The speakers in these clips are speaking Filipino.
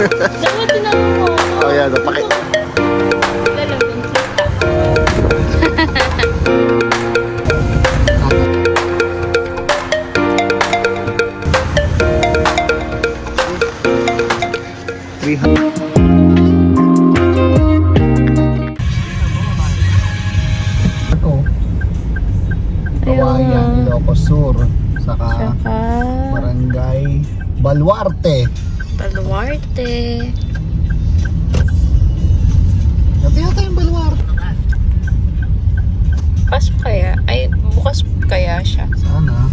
Dapat tinawag mo. Oh, yan. Napaki... Kawayan, Ilocos Sur, saka Barangay Baluarte. Baluarte. Ito yata yung Baluarte. Pasok kaya? Ay, bukas kaya siya. Sana.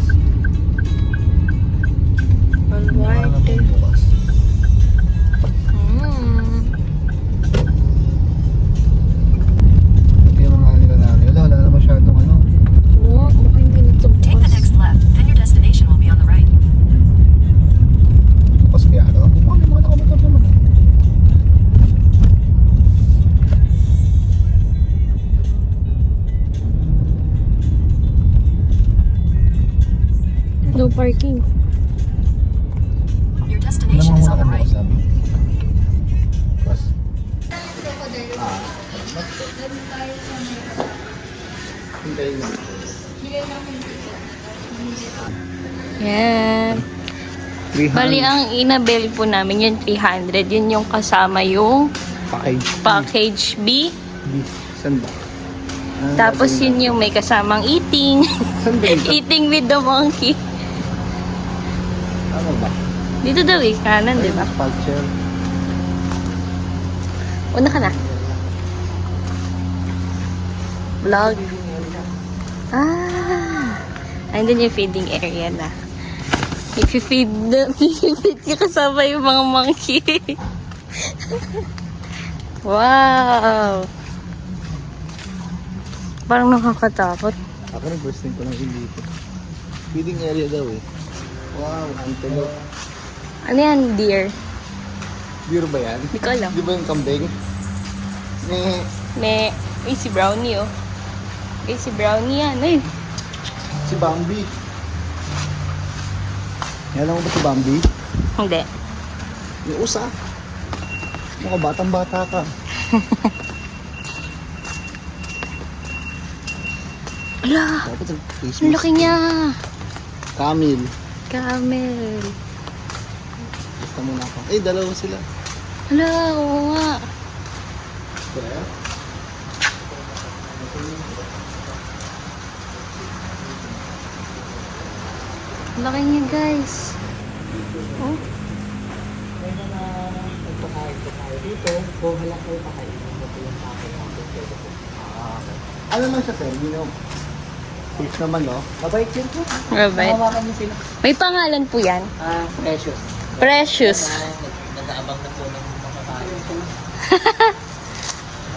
Baluarte. Bukas. Ito yung mga nila namin. Wala na masyadong ano. Oo, baka hindi nito Take the bukas. next left, then your destination will be on the right. Bukas kaya ano. Bukas may mga nakamotor naman. No parking. Your Alam destination mo is muna on the kami right. sabi. Bukas. Hintayin mo. Yan. 300 Bali, ang inabel po namin yung 300. Yun yung kasama yung package. package B. Saan ba? Tapos yun yung may kasamang eating. Saan ba yun? Eating with the monkey. Ano ba? Dito daw eh, kanan, di ba? Culture. Una ka na. Vlog. Andun yung feeding area na. If you feed ka kasama yung mga monkey. Wow! Parang nakakatakot. Ako na first time ko lang dito. Feeding area daw eh. Wow, ang tago. Ano yan, deer? Beer ba yan? Hindi ko alam. Di ba yung kambing? May si Brownie oh. Si Brownie yan. Ay, Si Bambi. Alam mo ba si Bambi? hindi. Yung usa. Mga batang-bata ka. Ala, Dapat ang ang Christmas. laki niya. Camel. Camel. Basta muna ako. Eh, dalawa sila. Ala, oo nga. Kaya? Ang laki niya guys. Oh. May mga nagpakain po tayo dito. Kuha lang kayo pakain. Ito yung pakain natin. Okay. Ano lang siya, sir? You know, safe naman, no? Mabait yun po. Mabait. Hawakan niyo sila. May pangalan po yan. Precious. Precious. Nag-aabang na po ng makakain.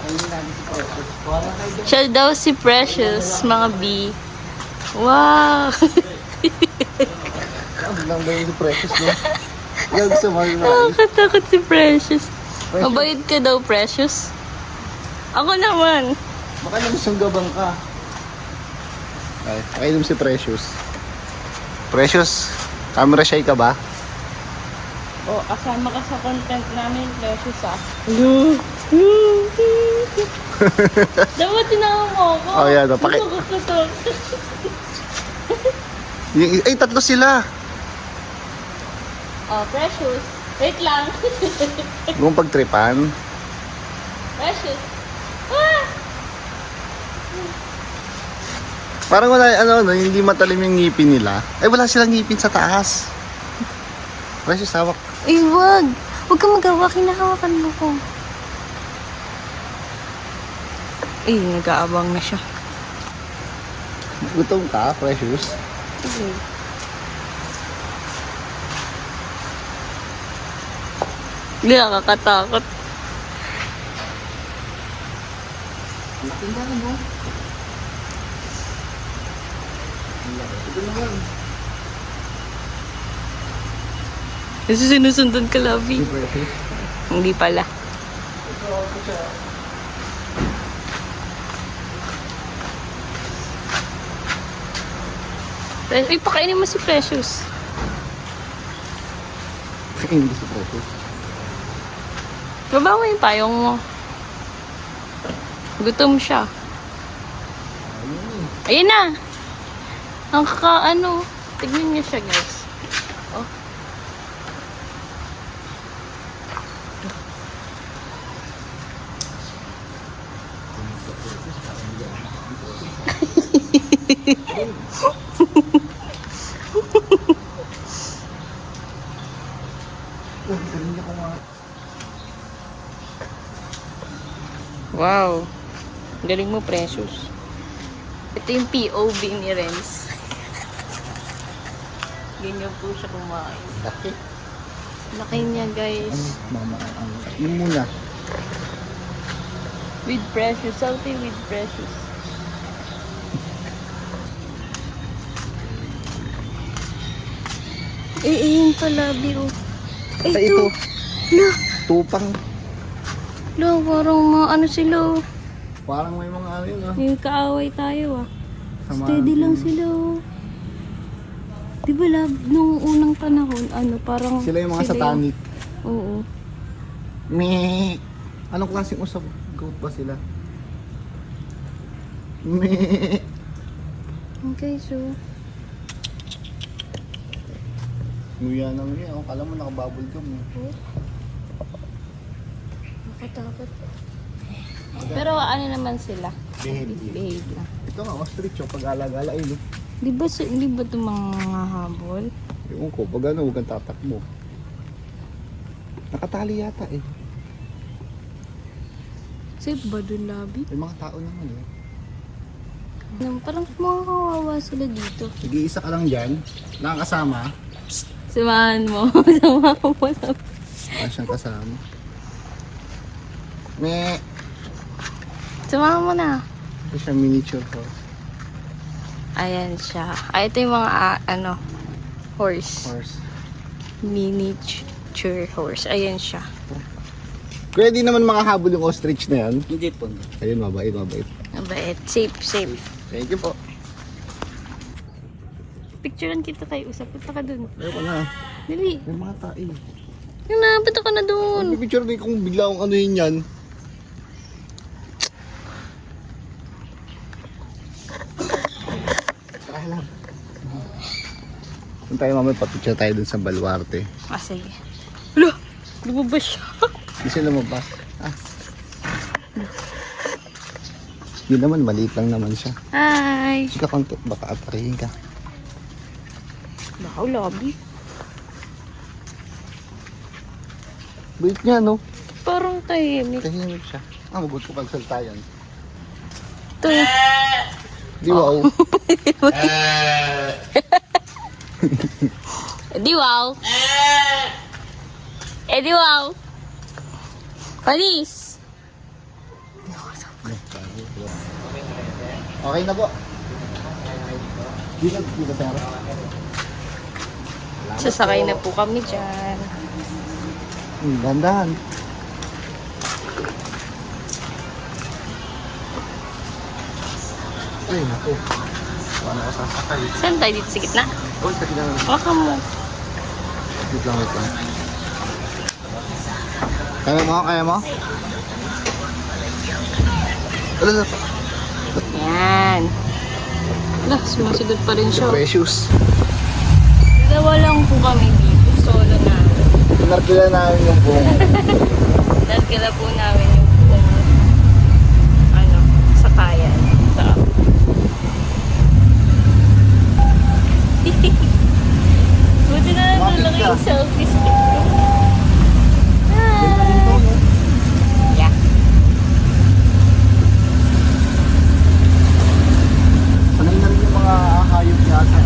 Ayun namin si Precious. Kuha lang kayo doon. Siya daw si Precious, mga B. Wow! Ang lang daw si Precious, no? Ikaw gusto mo yung Nakakatakot si Precious. Mabait ka daw, Precious. Ako naman. baka naman siyang gabang ka. Ay, pakainom si Precious. Precious, camera shy ka ba? O, kasama ka sa content namin, Precious ah. Dapat tinawag mo ako. Oh, yan. Gusto ko to. Ay, tatlo sila. Oh, Precious. Wait lang. Kung pagtripan. Precious. Ah! Parang wala, hindi matalim yung ngipin nila. Ay, wala silang ngipin sa taas. Precious, hawak. Ay, wag. Huwag kang magawa. Kinahawakan mo ko. Eh, nag-aabang na siya. Gutom ka, Precious. Sige. Hindi, nakakatakot. Laking ka na mo. Ito naman. Kasi sinusundan ka, Labi. Si Precious. Hindi pala. Ito siya. Ay, pakainin mo si Precious. Hindi si Precious. Baba mo yung payong mo. Gutom siya. Ayun na. Ang ano. Tignan niyo siya, guys. Oh. Wow. Galing mo, Precious. Ito yung POV ni Renz. Ganyan po siya kumain. Laki. Laki niya, guys. Mama, yung muna. With Precious. Salty with Precious. Yun pala, Biro. Ay, ito. No. Tupang. Lo, parang mga ano sila. Parang may mga ano yun, ah. Yung kaaway tayo, ah. Sama- Steady lang sila. Di ba, love, nung unang panahon, ano, parang... Sila yung mga satanic. Oo. May... Anong klaseng usap? Goat ba sila? May... Okay, so... Nguya na nguya. O, kala mo nakabubble gum. Nakatakot. Pero ano naman sila? Behave. Behave lang. Ito nga, ostrich yung pag-alagala yun. Di ba ito mga habol? Ewan ko, pag ano, huwag kang tatakbo. Nakatali yata eh. Safe ba dun, Labi? May mga tao naman eh. Parang mga kawawa sila dito. Nag-iisa ka lang dyan, nakakasama. Samahan mo. Samahan mo lang. Wala siyang kasama. May... Samahan mo na. Ito siya miniature horse. Ayan siya. Ay, ito yung mga, horse. Horse. Miniature horse. Ayan siya. Kaya di naman makahabol yung ostrich na yan. Hindi po. Ayun, mabait, mabait. Mabait. Safe, safe. Thank you po. Picturean kita tayo. Usap. Punta ka dun. Ayun na. Dali. May mga tae. Yung na, punta ka na dun. May picture din kung bigla akong anuhin yan. Try lang. Kung tayo mamaya papicture tayo dun sa Baluarte. Ah, sige. Hala! Lumabas siya. Hindi siya lumabas. Ah. Hindi naman, maliit lang naman siya. Hi! Sige konti, baka atarihin ka. Wow, Labi. Bait niya, no? Parang tahimik. Tahimik siya. Ah, mabuti ko pagsalta yan. Ito eh. Di wow. Di wow. Di wow. Panis. Okay na po. Dito tayo. Sasakay na po kami dyan. Gandahan. Ay, naku. Paano ako sasakay? Saan tayo dito sa gitna? Uy, sa kailangan. Baka mo. Wait lang, wait lang. Kaya mo? Kaya mo? Ano? Yan. Wala, sumasigod pa rin siya. Precious. Dalawa lang po kami dito. Solo na. Pinarkila namin yung buong. Nagkila po namin yung buong sakayan. Ito. Buti na lang lang yung selfie stick ko. Hi! Yeah. Sanay na rin yung mga hayop niya ata.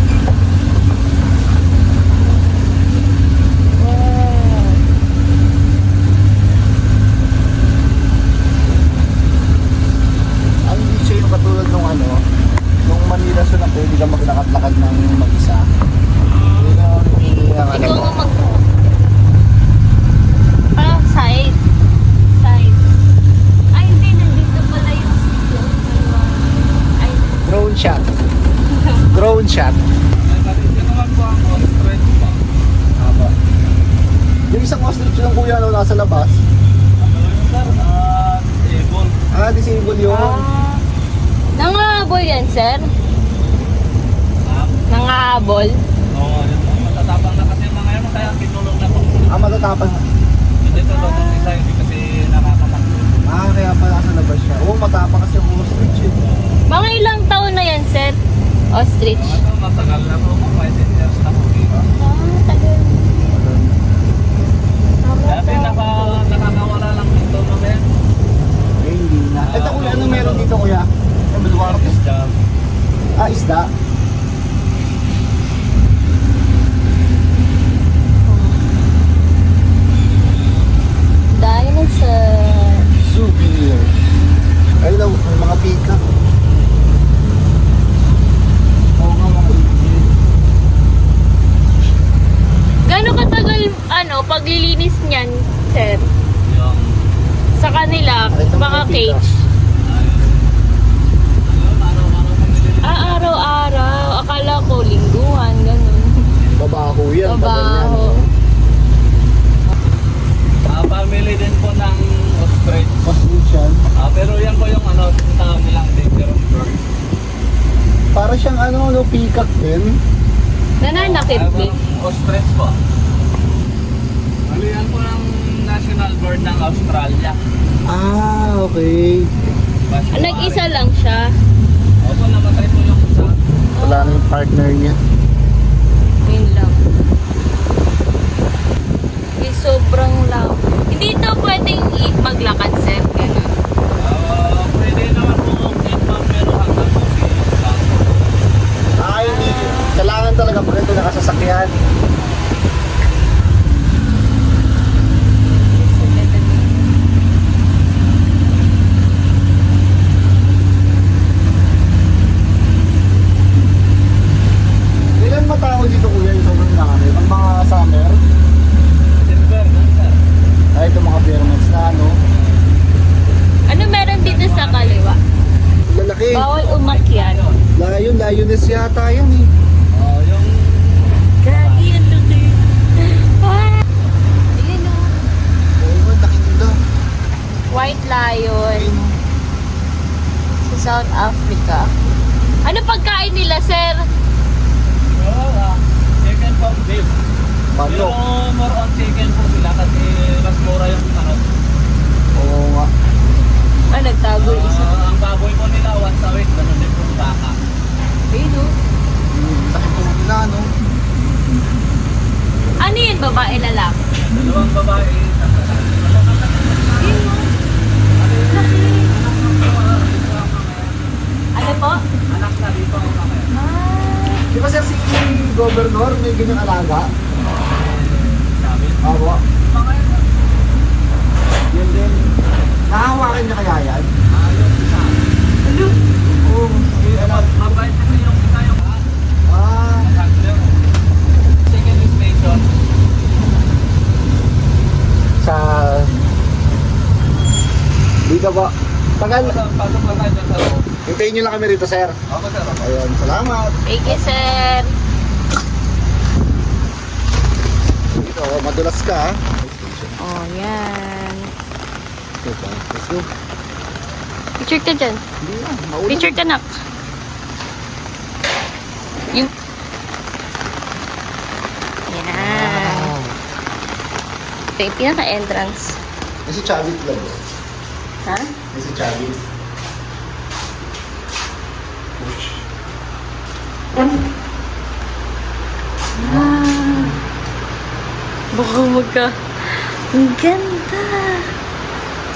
Ang hindi siya yung katulad nung nung Manila so na pwede ka maglakad-lakad ng mag-isa. Hindi na Ikaw nga mag... Parang side. Side. Ay, hindi. Nandito pala yung sitio. Ay, drone shot. Drone shot. Yung isang ostrich ng kuya nasa labas. sir? Nangahabol? Oo, yun. Matatapang na kasi yung mga yun, kaya kinulong na po. Matatapang. Hindi ito daw ng isa, hindi kasi nakakatakbo. Kaya pala nasa labas siya. Oo, matapang kasi yung ostrich eh. Mga ilang taon na yan, sir? Ostrich. Ito, matagal na po, 5 years na po dito. Tagal. Kaya nakakawala lang dito na men. Hindi na. Ito kuya, ano meron dito kuya? Yung Bulwark. Isda. Isda. Dinosaur. Souvenir. Ayun daw, may mga pika. Oo nga, mga pika. Gano'ng katagal, paglilinis niyan, sir? Yung, Sa kanila, mga cage. araw-araw kami din. Araw-araw. Akala ko, lingguhan, ganun. Babaho yan. Babaho. Family din po ng ostrich. Ostrich yan. Pero yan po yung tawag nilang dangerous bird. Para siyang peacock din. Nananakit din. Ostrich po. Ano yan po ng national bird ng Australia. Okay. Nag-isa lang siya. Opo, namatay po yung isa. Wala na yung partner niya. Yun lang. Sobrang lang. Hindi ito pwedeng maglakad, sir. Ganun. Pwede naman po pero hanggang po Hindi. Kailangan talaga pag ito nakasasakyan. Ilan matao dito kuya yung sobrang namin? Ang mga summer? silver, sir. Ito mga bare months na Ano meron dito sa kaliwa? Lalaki. Bawal umakyat. Lioness yata yan eh. Yung Gagi, ang laki. Ah! Ayun o. Oo, laki nila. White lion Ayun, oh. sa South Africa. Ano pagkain nila, sir? chicken po, beef. Pero Manok. more on chicken po sila kasi mas mura yung Oo nga. Nagtago yung isa. ang baboy po nila once a week, ganun din po yung baka. Ayun o. Laki po nila, no? Ano yun, babae lalaki? Dalawang babae, Ayun o. Laki. Ano po? anak na dito ang kami. Di ba sir si Governor may ganyang alaga? Sabi, Awa. Yan din. Nahawakan niya kaya yan? ayun, isa. Hello. Oo. Mabait kasi yung isa yung handler. Second station. Sa... Dito po. Tagal. Pasok na tayo dyan sa loob. Hintayin niyo lang kami rito sir. Ako sir, ako. Ayun, salamat. Thank you, sir. Dito, madulas ka ha. Oh, yan. Ito, let's go. Picture ka dyan. Hindi na, maulan. Picture ka, nak. Yung... Yan. Wow. Ito yung pinaka-entrance. May si Chavit lang. Ha? May si Chavit. Push. Baka magka... Ang ganda!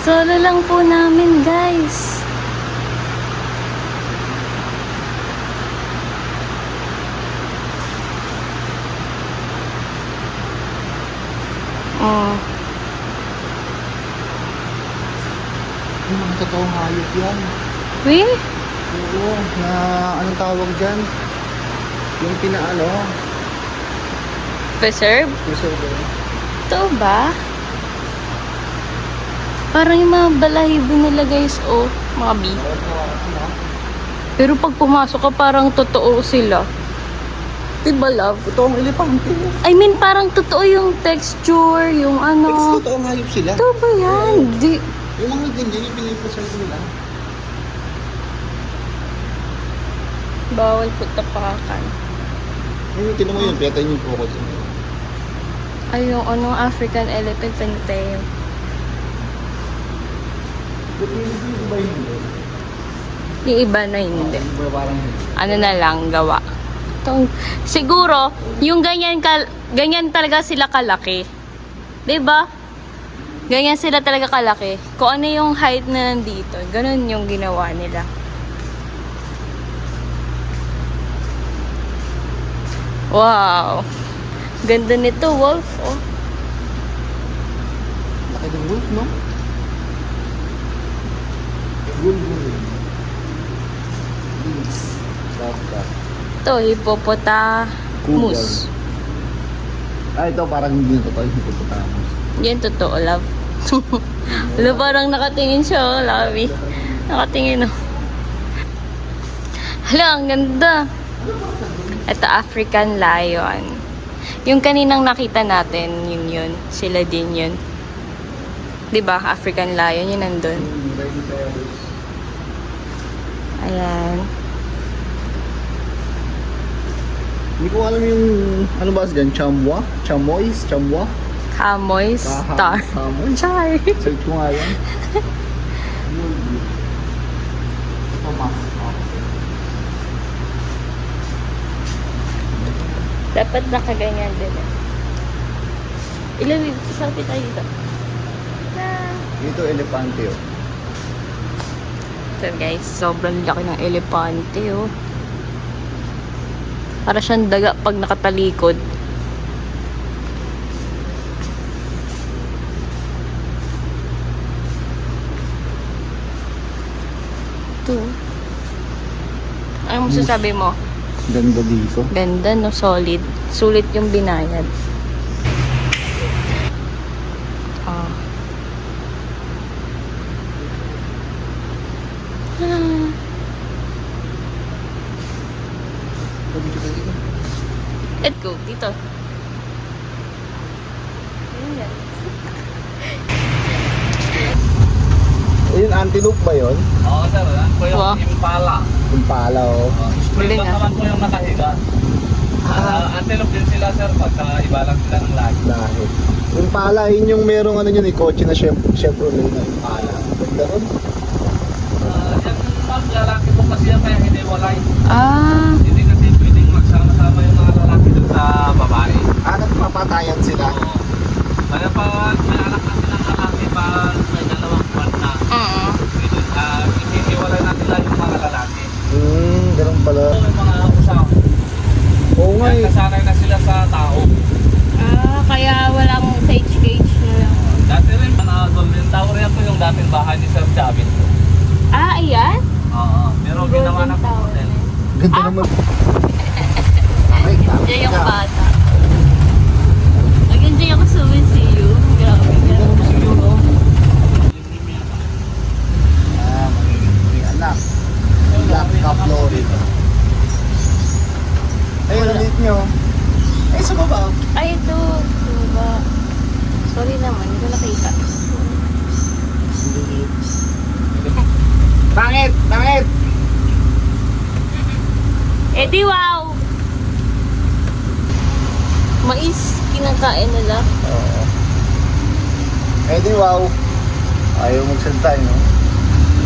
Solo lang po namin, guys. Oh. Yung mga totoong hayop yan. Weh? Oo, na anong tawag dyan? Yung pinaano, Preserve? preserve. Ito ba? Parang yung mga balahibo nila, guys. Oh, mga bee. Pero pag pumasok ka, parang totoo sila. Diba, love? Totoong elepante. I mean, parang totoo yung texture, yung ano. Totoong hayop sila. Ito ba yan? Di, Yung mga ganyan, yung pinipreserve nila. Bawal po tapakan. Yung tinan mo yun, peta yung crocodile. Ay, yung ano, African elephant pinatay. Yung iba hindi. Yung iba na hindi. Iba parang Ano na lang, gawa. Siguro, yung ganyan talaga sila kalaki. 'Di ba? Ganyan sila talaga kalaki. Kung ano yung height na nandito, ganun yung ginawa nila. Wow! Ganda nito, Wolf. Oh. laki ng wolf, no? Wolf. Dapat. Ito, hippopotamus. Ito parang hindi na totoo yung hippopotamus. Yan, totoo, love. Wala, parang nakatingin siya, oh, Lavi. Nakatingin, oh. Hala, ang ganda. Ito, African lion. Yung kaninang nakita natin, yun. Sila din yun. 'Di ba? African lion, yun nandun. Ayan. Hindi ko alam yung, ano ba dyan? Chamwa? Chamois? Chamwa? Kamoy star. Kamoy? Char. Search ko nga yan. Ito mas. Dapat nakaganyan din. Ilawig, selfie tayo dito. Ito elepante, oh. So guys, sobrang laki ng elepante, oh. Para siyang daga pag nakatalikod. Ito. Ano masasabi mo? Ganda dito. Ganda, no? Solid. Sulit yung binayad. Ah. Let's go. Dito. Ayan. Ayun, antelope ba yun? Oo, sir. Yan po yung Wow. impala. Yung pala, oh. Split Galing, ah. naman po yung nakahiga. Antelope din sila, sir, pagka iba lang sila ng lagi. Dahil. Yung pala, yun yung merong ano yun, kotse na Chevrolet na yung pala. Ganda ron. Yan, ma'am, lalaki po kasi yan, kaya hindi walay. Ah. Hindi kasi pwedeng magsama-sama yung mga lalaki dun sa babae. Nagpapatayan sila. Oo. Kaya pa, may anak na silang lalaki pa may dalawang buwan na. Inihiwalay natin lang yung mga lalaki. Ganun pala. So, may mga usap. Oo nga eh. Kasanay na sila sa tao. Ah, kaya walang stage cage na lang. Dati rin, Golden Tower yan po yung dating bahay ni Sir Javit. Ah, ayan? Oo. Pero ginawa na po hotel. Ganda naman. Ay, Diyan yung bata. Nag-enjoy ako sa MCU. Grabe. May anak. Black Cup Florida. Ayun, ulit nyo. Ay, sa baba. Ay, ito. Diba? Sorry naman, hindi ko nakita. Pangit! Pangit! Eh di wow! Mais, kinakain nila. Oo. Eh di wow. Ayaw magsalita, no?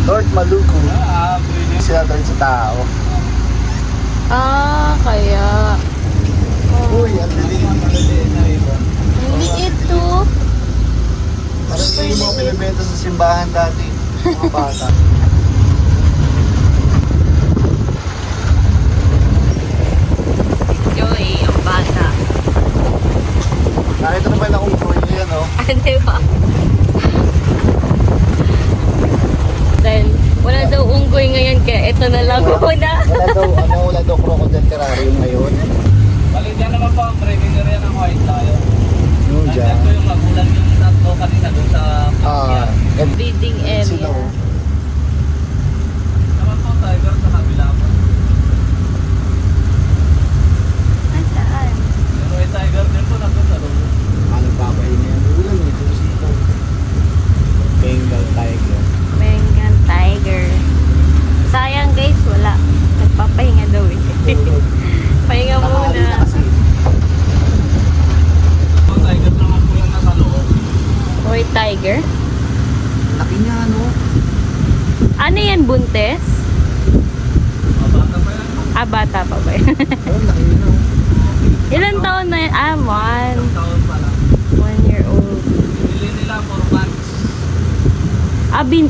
Lord Maluku. Pwede. Sila tayo sa tao. Ah, kaya. Uy, ang dilim. Ang liit to. Parang hindi mo pinibenta sa simbahan dati. Mga bata. Joy, ang bata. Nakita na ba na kung Troy yan, no? Diba? Dahil wala daw unggoy ngayon kaya ito na lang muna. Wala daw crocodile terrarium ngayon. Bali, dyan naman po ang breeding area ng White Lion. Yung Nandiyan dyan. po yung magulang yung tatlo kanina doon sa Pakyan. Breeding Sino? area. Naman po tiger sa kabila po. Ay, saan? Pero may tiger din po nandun sa loob. Ano papahinga yan? Ulan eh. Kung sino. Bengal tiger. Bengal tiger. Sayang guys, wala. Nagpapahinga daw eh. Ano yan, buntes? Mabata pa yan. Bata pa ba yan? Oh, laki yun, oh. Ilan taon na yan? 1. Taon pa lang. 1 year old. Binili nila 4 months.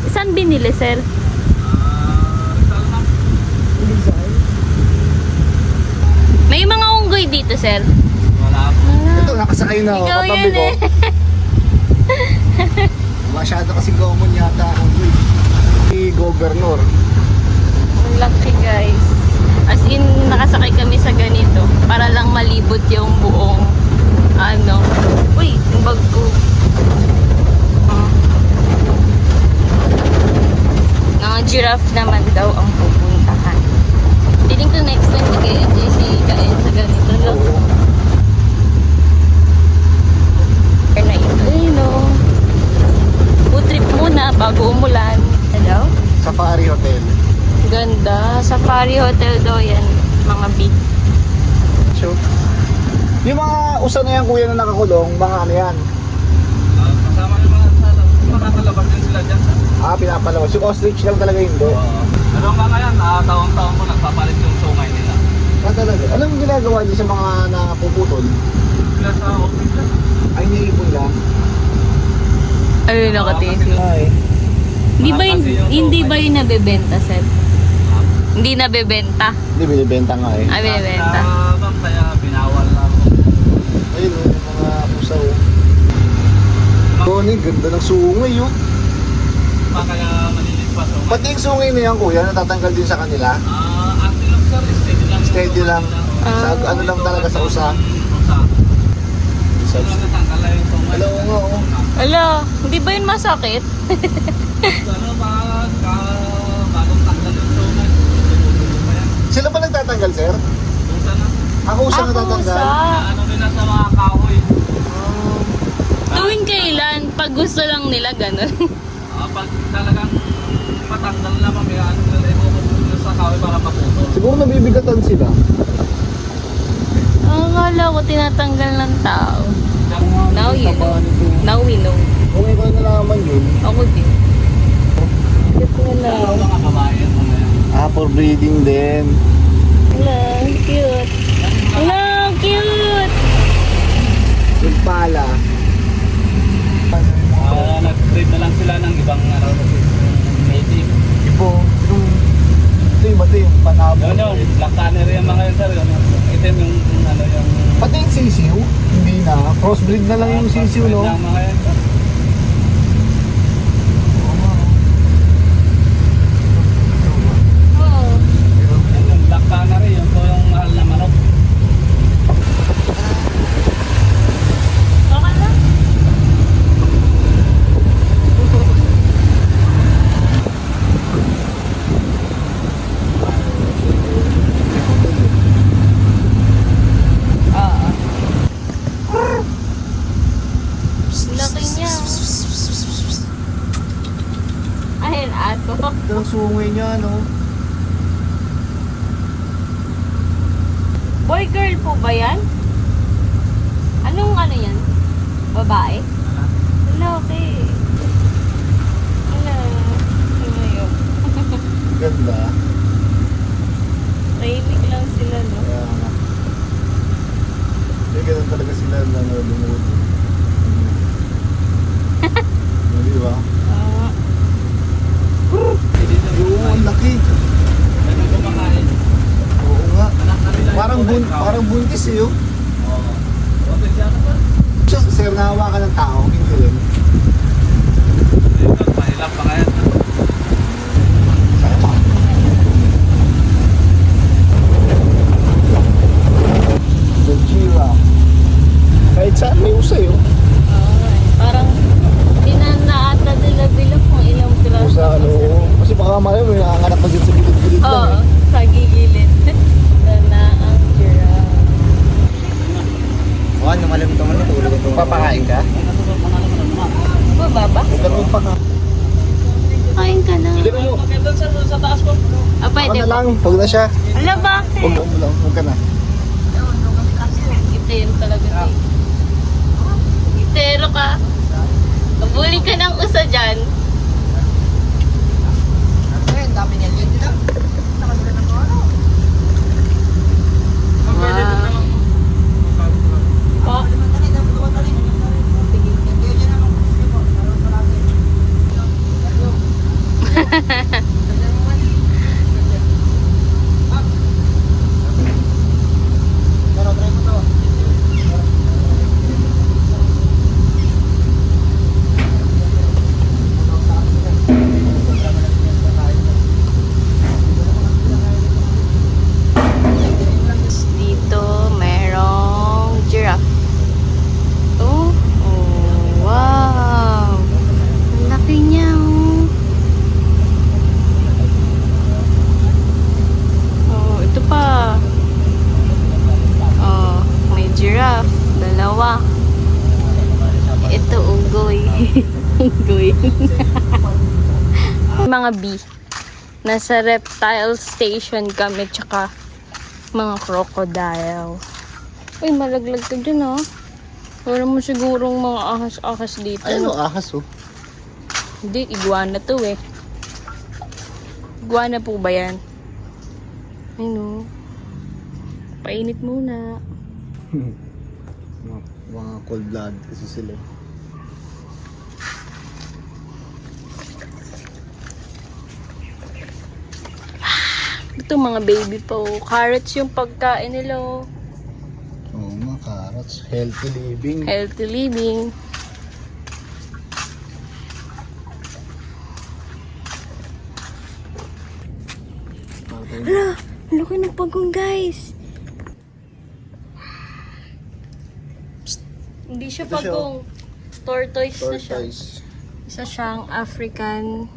Saan binili, sir? Rizal na. May mga unggoy dito, sir. Wala po. Ito, nakasakay na, oh. Ikaw Katabi yun ko. eh. Masyado kasi common yata ang si Governor. Ang laki, guys. As in, nakasakay kami sa ganito para lang malibot yung buong ano. Uy, yung bag ko. Mga giraffe naman daw ang pupuntahan. Feeling ko next time mag-enjoy si Kain sa ganito lang. Na ito, no. Food trip muna bago umulan. Hello? Safari Hotel. Ganda. Safari Hotel daw yan. Mga beach. So, yung mga usa na yan, kuya, na nakakulong, mga ano yan? Kasama yung mga makakalabas din sila dyan. Pinapalabas. Yung ostrich lang talaga hindi. Pero nga ngayon, taon-taon mo nagpapalit yung sungay nila. Talaga. Anong ginagawa niyo sa mga napuputol? Sila sa office lang. Ay, niipon lang. Ayun, nakatingin. Ay. Hindi ba yung nabebenta, sir? Hindi nabebenta. Hindi, binibenta nga eh. Binibenta. Bang kaya binawal na ako. Ayun, yung mga pusaw. Tony, ganda ng sungay yun. Kaya malilipas ako. Pati yung sungay na yan, kuya, natatanggal din sa kanila. Active lang sir, steady lang. Steady lang. Sa, ano lang talaga sa usa. Sa usa. Natanggal lang yung sungay. Hello, nga, oh. Ala, hindi ba yun masakit? Ano ba, bagong tanggal yung sungay. Tumutubo pa yan. Sila ba nagtatanggal, sir? Usa na. Ako siya natatanggal. Ano nila sa mga kahoy. Tuwing kailan, pag gusto lang nila, ganun. Pag talagang patanggal na mamaya, ano nila ibubuto sa kahoy para maputol. Siguro nabibigatan sila. Ang akala ko tinatanggal ng tao. Now you know. Now we know. Kung ikaw nalaman yun. Ako din. Hindi ko Ano alam. mga kabayan mamaya. For breeding din. Hello, cute. Hello, cute. Yung pala. Nag-trade na lang sila ng ibang native. Ipo. Ito yung panabo. Yun, black tanner yung mga yun sir. Yun, itim yung ano yung... Pati yung sisiw, hindi na. Crossbreed na lang yung sisiw, no? Yung mga yun sir. Oh. Yung black tanner yun po yung mahal na manok. Okay na? Laki niya. Ayun, aso. Ito ang sungay niya, no? Boy, girl po ba yan? Anong ano yan? Babae? Laki. Hello. Ano yun? Ganda. Tahimik lang sila, no? Kaya nga. Kaya ganun talaga sila na lumod. Di ba? Ah. Oo, ang laki. Ano kumakain? Oo nga. Anak na nila Parang buntis eh, oh. Oo. Buntis yata pa. Sir, nahawakan ng tao, hindi rin. Mahilap pa kaya. The giraffe. Kahit saan may usay, oh. Parang hindi na naata nila bilang kung ilang piraso. Usa, ano, oo. Kasi baka mamaya may nanganganak na din sa gilid-gilid lang, Oo, eh. sa gigilid. Na ang giraffe. Oo, malam ito man, tulog ito. Papakain ka? Baba? Ganun pa ka. Kain ka na. Hindi mo. Sa taas ko. Ah, Ako pwede na ba? lang, huwag na siya. Ala, bakit? Huwag mo lang, huwag ka na. Itero talaga siya. Itero ka. Kabuli ka ng usa dyan. pwede din naman. Po. Dito, merong giraffe. Oh, wow. Ang laki niya, oh. Oh, ito pa. Oh, may giraffe. Dalawa. Ito, unggoy. Unggoy. Mga bee. Nasa reptile station kami, tsaka mga crocodile. Uy, malaglag ka dyan, oh. Wala mo sigurong mga ahas-ahas dito. Ayun, no? ahas oh. Hindi, iguana to eh. Iguana po ba yan? Ayun, oh. Painit muna. Mga cold blood kasi sila. Ito mga baby pa, oh. Carrots yung pagkain nila, oh. Oo, mga carrots. Healthy living. Healthy living. Hala, ang laki ng pagong, guys. Hindi siya Ito siya, pagong. Tortoise na siya. Tortoise. Isa siyang African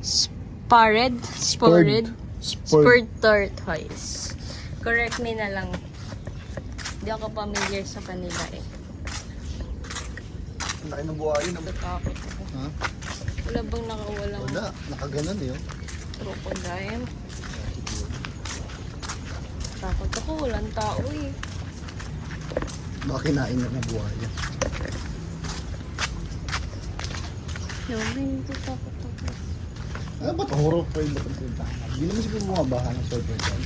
spurred tortoise. Correct me na lang. Hindi ako familiar sa kanila eh. Ang laki ng buhayin. Natakot ako. Ha? Wala bang nakawalang Wala. Nakaganan eh. Oh. crocodile? Takot ako. Walang tao eh. Baka kinain na ng buhayan. Yomi, hindi takot ako. Ano ba ito? Horror frame ba ito? Hindi naman siguro bumabaha ng sobrang dyan.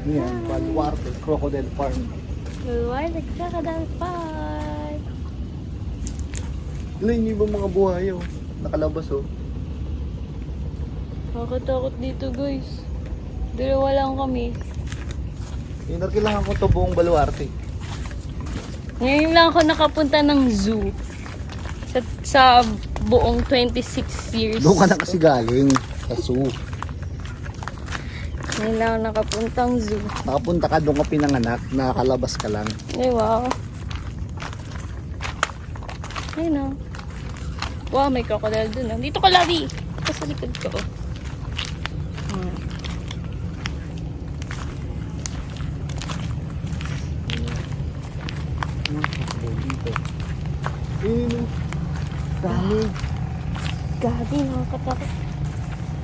Yan, Baluarte, Crocodile Farm. Why the crocodile fight? Ano yung ibang mga buhay oh. Nakalabas oh. Nakatakot dito guys. Dalawa lang kami. Kailangan ko ito buong Baluarte. Ngayon lang ako nakapunta ng zoo. Sa buong 26 years. Doon ka na kasi galing sa zoo. Ngayon lang ako nakapuntang zoo. Nakapunta ka doon ka pinanganak, nakakalabas ka lang. Ay, wow. Ayun o. Wow, may crocodile dun. Dito ka, Labi. Ito sa likod ko. Hmm. Dito. Ayun oh. Dami. Gabi, nakakatakot.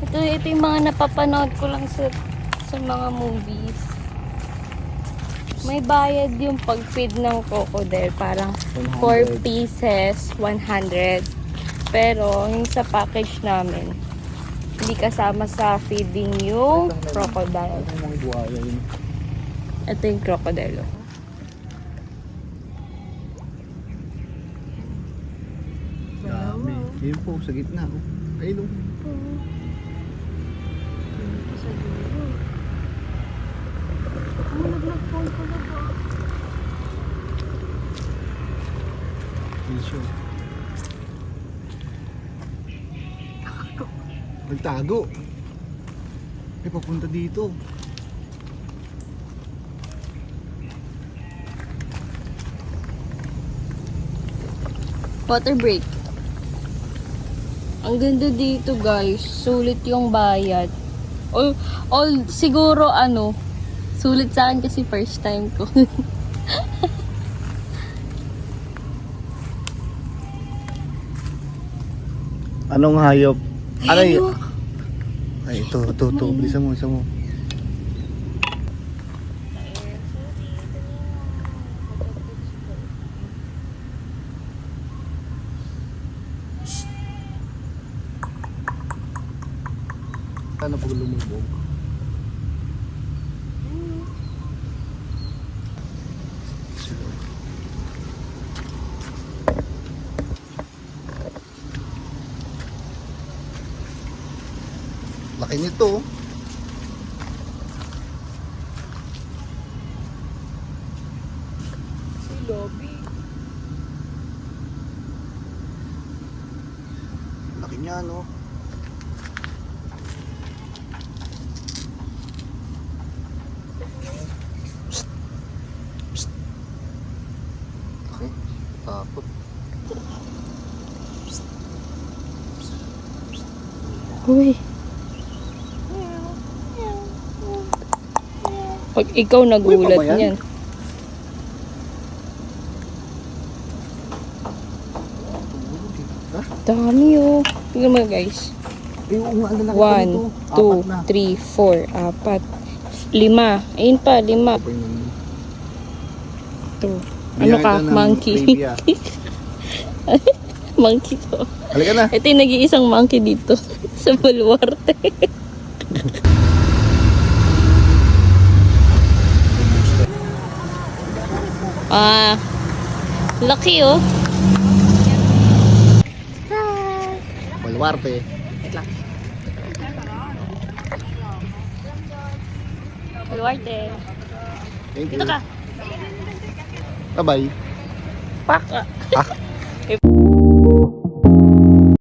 Ito yung mga napapanood ko lang sa mga movies. May bayad yung pag-feed ng crocodile. Parang 4 pieces, 100. Pero yung sa package namin, hindi kasama sa feeding yung crocodile. Ano yung mga buhaya yun? Ito yung crocodile. Oh. Dami. Ayun po, sa gitna oh. Ayun oh. Sa dulo. Nag-phone ko na ba? Ayun siya. Nagtago. Eh, papunta dito. Water break. Ang ganda dito guys. Sulit yung bayad. All siguro sulit sa akin kasi first time ko. Anong hayop? Ano Ayun, yun? Ay, ito. Bilisan mo. Ano pag lumubog? Laki nito. Laki niya, no? Psst. Psst. Laki. Takot. Uy. Pag ikaw nagulat Uy, pa ba yan? niyan. Ha? Dami oh. Tingnan mo guys. Eh, oo nga, ang lalaki pa 1, nito. 2, Apat na. 3, 4, 4, 5. Ayun pa, 5. Ito yung Ito. Ano Bigyan ka? kita ng Monkey. trivia. Monkey to. Halika na. Ito yung nag-iisang monkey dito. Sa Bulwarte. Laki oh. Baluarte. Bulwarte. Thank you. Dito ka. Bye-bye. Pak. Ah,